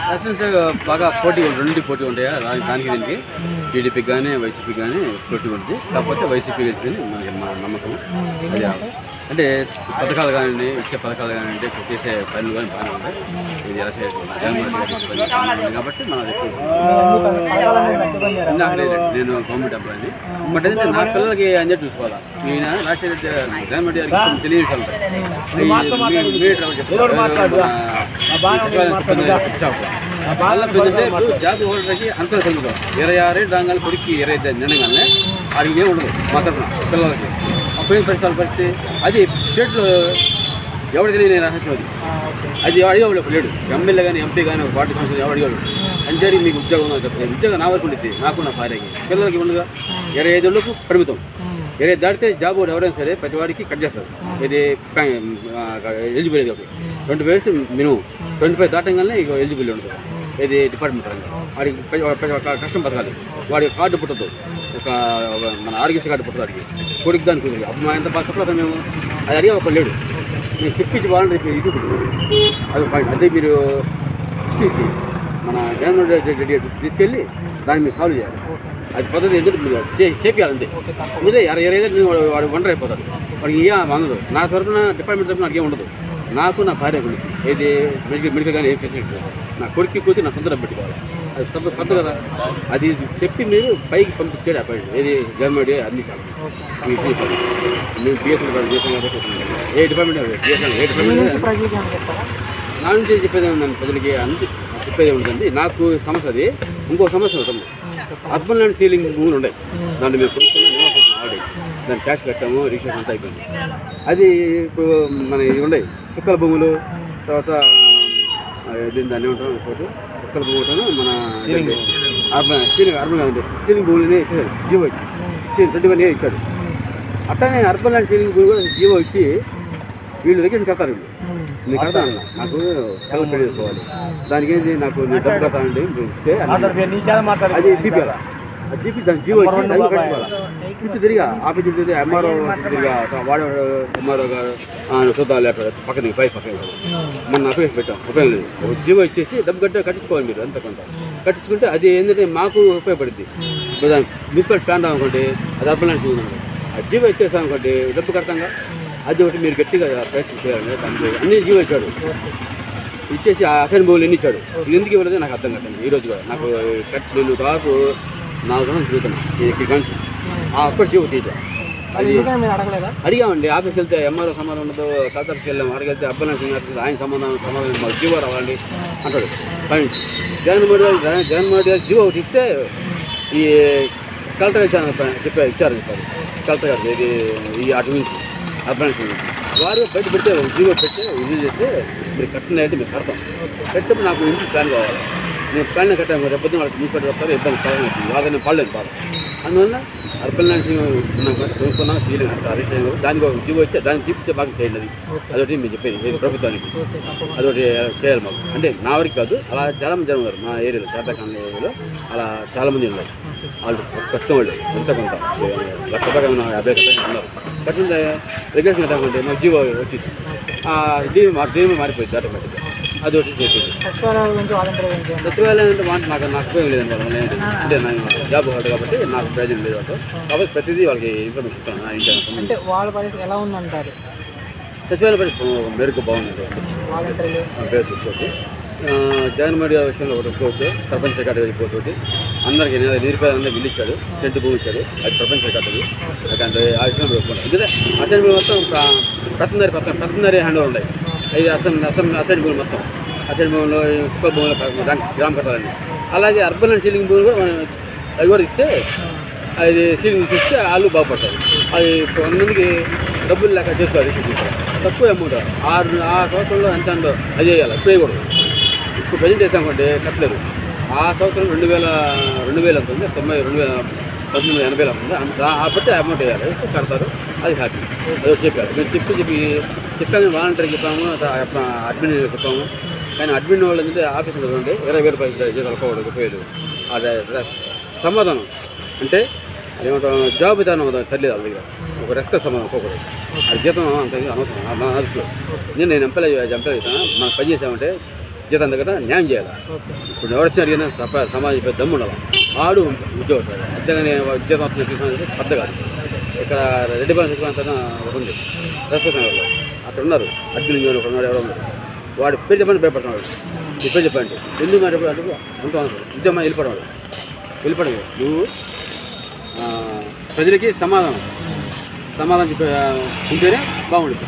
Elections బాగా పోటీ పోటీ ఉంటాయా దానికి దీనికి టీడీపీకి కానీ వైసీపీకి కానీ పోటీ ఉంటుంది. కాకపోతే వైసీపీ గెలిచిందని మనకి మా నమ్మకం. అది అంటే పథకాలు కానివ్వండి, ఇచ్చే పథకాలు కానివ్వండి, చేసే పనులు కానీ బాగానే ఉంటాయి. ఇది ఎలక్షన్ జగన్మోహన్ కాబట్టి మనం నేను గవర్నమెంట్ ఎంప్లాయీని. బట్ అయితే నా పిల్లలకి అని చెప్పి చూసుకోవాలా. ఈయన రాజశేఖర జగన్మోహన్ గారికి తెలియని విషయాలు ఉంటాయి. జాబ్ హోల్డర్కి అంతరం కలుగుతాం 26 రంగాలు కొడుక్కి 25 నిండగానే వాడికి ఏమి ఉండదు మా తరఫున పిల్లలకి. అప్పుడేం పరిస్థితులు పరిస్థితి అది స్టేట్లో ఎవరికి తెలియని రహస్యం అది అడిగేవాడు లేడు. ఎమ్మెల్యే కానీ ఎంపీ కానీ పార్టీ కౌన్సిల్ ఎవరు అడిగాడు అని జరిగి మీకు ఉద్యోగం ఉందని చెప్తాను. ఉద్యోగం నా వరకు ఉంటుంది, నాకు నా భార్యకి. పిల్లలకి ఉండగా 25 ఏళ్ళకు పరిమితం. 20 దాటితే జాబ్ ఎవరైనా సరే ప్రతి వాడికి కట్ చేస్తారు. ఇది ఎలిజిబుల్ ఇది 20 ఇయర్స్ మినిమం. 25 దాటంగానే ఇక ఎలిజిబుల్ ఉంటుంది. ఇది డిపార్ట్మెంట్ వాడికి కష్టం బతకాలి. వాడికి కార్డు పుట్టదు, ఒక మన ఆరోగ్యశ్రీ కార్డు పుట్టదు వాడికి. కొడుకు దానికి కుదిరి అప్పుడు మా ఎంత బాగా మేము అది అడిగే ఒక లేడు. మీరు చెప్పించి వాలంటీ ఇది అది పాయింట్. అదే మీరు మన జగన్మోహన్ రెడ్డి తీసుకెళ్ళి దాన్ని మీరు సాల్వ్ చేయాలి. అది పద్ధతి ఎందుకు చేపియాలి అంతే. ఇదే 25 వాడు ఒంటరి అయిపోతాడు. వాడికి ఏ అందదు. నా తరఫున డిపార్ట్మెంట్ తరఫున నాకు ఏం ఉండదు. నాకు నా భార్య గురించి ఏది మెడికల్ కానీ ఏం ఫెసిలిటీ నా కొడుక్కి కూర్చి నా సొంత డబ్బు పెట్టుకోవాలి. అది కొత్త కదా. అది చెప్పి మీరు పైకి పంపించాడు అపాయింట్ ఏది గవర్నమెంట్ అందించాలి. మేము బిఎస్ఎన్ చేసాం కాబట్టి ఏ డిపార్ట్మెంట్ ఏ డిపార్ట్మెంట్ నా నుంచి చెప్పేది ఏముందండి ప్రజలకి అంతే చెప్పేది ఏముందండి. నాకు సమస్య అది. ఇంకో సమస్య ఉంటుంది. అర్బన్ ల్యాండ్ సీలింగ్ భూములు ఉన్నాయి. దాన్ని మేము కొనుక్కున్నాం, నివాసం ఆల్రెడీ దాన్ని ట్యాక్స్ కట్టాము, రిజిస్ట్రేషన్ అంతా అయిపోయింది. అది ఇప్పుడు మన ఇవి ఉన్నాయి చుక్కల భూములు. తర్వాత దాన్ని ఏమంటాం చుక్కల భూములు ఉంటాను మన అర్బన్ కాదండి సీలింగ్ భూములని ఇచ్చాడు జీవో ఇచ్చి 21 years ఇచ్చాడు. అట్లానే అర్బన్ ల్యాండ్ సీలింగ్ భూములు కూడా జీవో ఇచ్చి వీళ్ళు దగ్గర కడతారు. నేను కడతాను, నాకు కలర్ పెళ్లి చేసుకోవాలి. దానికి ఏంటి నాకు నేను డబ్బు కడతానండి అది తీపియాలా. అది తీపి దానికి జీవో ఇచ్చి అది కట్టుకోవాలా. చుట్టూ తిరిగా ఆఫీస్ తిరిగి ఎంఆర్ఓ తిరిగా వాడు ఎంఆర్ఓ గారు చూద్దాం లేక పక్కన పక్కన మన అప్లికేషన్ పెట్టాం. ఉపయోగం లేదు. జీవో ఇచ్చేసి డబ్బు కట్టించుకోవాలి మీరు అంత కొంత కట్టించుకుంటే అది ఏంటంటే మాకు ఉపయోగపడుద్ది. మున్సిపల్ స్టాండ్ అనుకోండి అది అర్బన్ ల్యాండ్ సీలింగ్ అనుకోండి. ఆ జీవో ఇచ్చేసాం అనుకోండి డబ్బు కడతాంగా. అది ఒకటి మీరు గట్టిగా ప్రయత్నం చేయాలి. దానికి అన్ని జీవో ఇచ్చాడు. ఇచ్చేసి ఆ అసైన్ భూములు ఎన్ని ఇచ్చాడు. ఇది ఎందుకు ఇవ్వలేదు నాకు అర్థం కట్టండి. ఈరోజు కూడా నాకు నేను దాదాపు 4 రోజులు తిరుగుతున్నాను కానీ అప్పుడు జీవో తీసా. అది అడిగామండి. ఆఫీస్కి వెళ్తే ఎంఆర్ఓ సంబంధం ఉండదు, కలెక్టర్కి వెళ్ళాము. అక్కడికి వెళ్తే అబ్బాయి సింగ్ ఆయన సమాధానం మాకు జీవో రావాలండి అంటాడు. కానీ జగన్మోహన్ గారు జీవో ఒకటి ఇస్తే ఈ కలెక్టర్ ఇచ్చారని చెప్పారు కలెక్టర్ గారు. ఇది ఈ అటు నుంచి అబ్బాయి సింగ్ వారు బయట పెడితే జీవో పెడితే రిలీజ్ చేస్తే మీరు కట్టిన అయితే మీరు కడతాం. కట్టినప్పుడు నాకు ఇంటికి ప్లాన్ కావాలి. నేను ప్లాన్ కట్టాను. రేపు వాళ్ళకి మున్సిపల్ వస్తారు ఇబ్బంది బాగా నేను పడలేదు బాగా. అందువల్ల అర్బన్ ల్యాండ్ కొనుక్కున్నాను సీలింగ్ రిజిస్ట్రేషన్ దానికి ఒక జీవో ఇచ్చే దాన్ని తీపిచ్చే బాగా చేయండి. అదొకటి మీరు చెప్పేది ప్రభుత్వానికి అదొకటి చేయాలి మాకు. అంటే నా వరకు కాదు, అలా చాలామంది జనం ఉన్నారు మా ఏరియాలో శాతకాండ ఏరియాలో. అలా చాలామంది ఉన్నారు. వాళ్ళు కష్టం వాళ్ళు ఎంత కొంత 1,00,000 50,000 ఉన్నారు. కట్టిన రెగ్యులేషన్ కట్టామంటే మాకు జీవో వచ్చింది. జీవో మారిపోయింది ఆటోమేటిక్గా. అది ఒకటి చేసేది. సచివాలయం అంటే నాకు ఉపయోగం లేదండి. వాళ్ళ అంటే నేను జాబ్ హోల్డర్ కాబట్టి నాకు ప్రయోజనం లేదు. కాబట్టి ప్రతిదీ వాళ్ళకి ఇన్ఫర్మేషన్ ఇస్తాను. నా ఇంటి అంటే వాళ్ళ పరిస్థితి ఎలా ఉందంటారు? సచివాలయ పరిస్థితి మెరుగు బాగుంది. పేరు చూసుకోవచ్చు. జగన్మోహన్ గారి విషయంలో ఒకటి ఒప్పుకోవచ్చు. ప్రపంచ రికార్డు వెళ్ళిపోతుంది. అందరికీ నిరుపేద అందరికీ ఇల్లు ఇచ్చాడు, సెంటు భూమి ఇచ్చాడు. అది ప్రపంచ రికార్డు. అది ఆ విషయంలో ఒప్పుకోండి. ఎందుకంటే అసెంబ్లీ మొత్తం ప్రతిన్నరీ హ్యాండ్ ఓవర్ ఉన్నాయి. ఇది అసెంబ్లీ భూములు మొత్తం అసెంబ్లీ భూములు సుఖ భూములు గ్రామ కట్టాలండి. అలాగే అర్బన్ అండ్ సీలింగ్ భూములు కూడా అవి కూడా ఇస్తే అది సీలింగ్ ఇస్తే వాళ్ళు బాగుపడతారు. అది కొంతమందికి డబ్బులు లేక చేసుకోవాలి. తక్కువ అమౌంట్ 6 సంవత్సరంలో ఎంత అందో అది చేయాలి. ఇప్పుడు వేయకూడదు. ఇప్పుడు ప్రజెంట్ చేసామంటే కట్టలేదు. ఆ సంవత్సరం 2000 అవుతుంది. 1980 అవుతుంది. కాబట్టి అమౌంట్ వేయాలి. కడతారు. అది హ్యాపీ. అది చెప్పారు. మేము చెప్పాము వాలంటీర్కి చెప్పాము, అడ్మిన్ చెప్పాము. కానీ అడ్మిన్ వాళ్ళు ఏంటంటే ఆఫీస్ ఉంటుంది 20,000 రూపాయలు జీతాలు పోవడం ఉపయోగం. అదే సమాధానం అంటే ఏమంటాం జాబ్ విధానం తల్లి వాళ్ళ దగ్గర ఒక రెస్క్ సమాధానం ఒక్కొక్కరు అది జీతం అంత అనవసరం నా దృష్టిలో నేను ఎంప్లాయ్ అవుతాను మనం పని చేసామంటే జీతం దగ్గర న్యాయం చేయాలి. ఇప్పుడు ఎవరొచ్చిన అడిగినా సమాజం పెద్ద దమ్ము ఉండాలి. ఆడు ఉద్యోగం అంతేగాని జీతం వస్తున్న తీసుకున్నది పెద్ద కాదు. ఇక్కడ రెడ్డి బాల శిక్షణ ఒక ఉంది రెస్పెక్ట్ నగర్లో అక్కడ ఉన్నారు అర్జున్ ఒక ఉన్నాడు ఎవరో ఉన్నారు వాడు పేరు చెప్పండి భయపడుతున్నాడు. ఈ పేరు చెప్పండి ఎందుకు అంటే అడుగు అంటూ ఉద్యమం వెళ్ళిపోవడం నువ్వు ప్రజలకి సమాధానం చెప్పి ఉంటేనే బాగుంటుంది.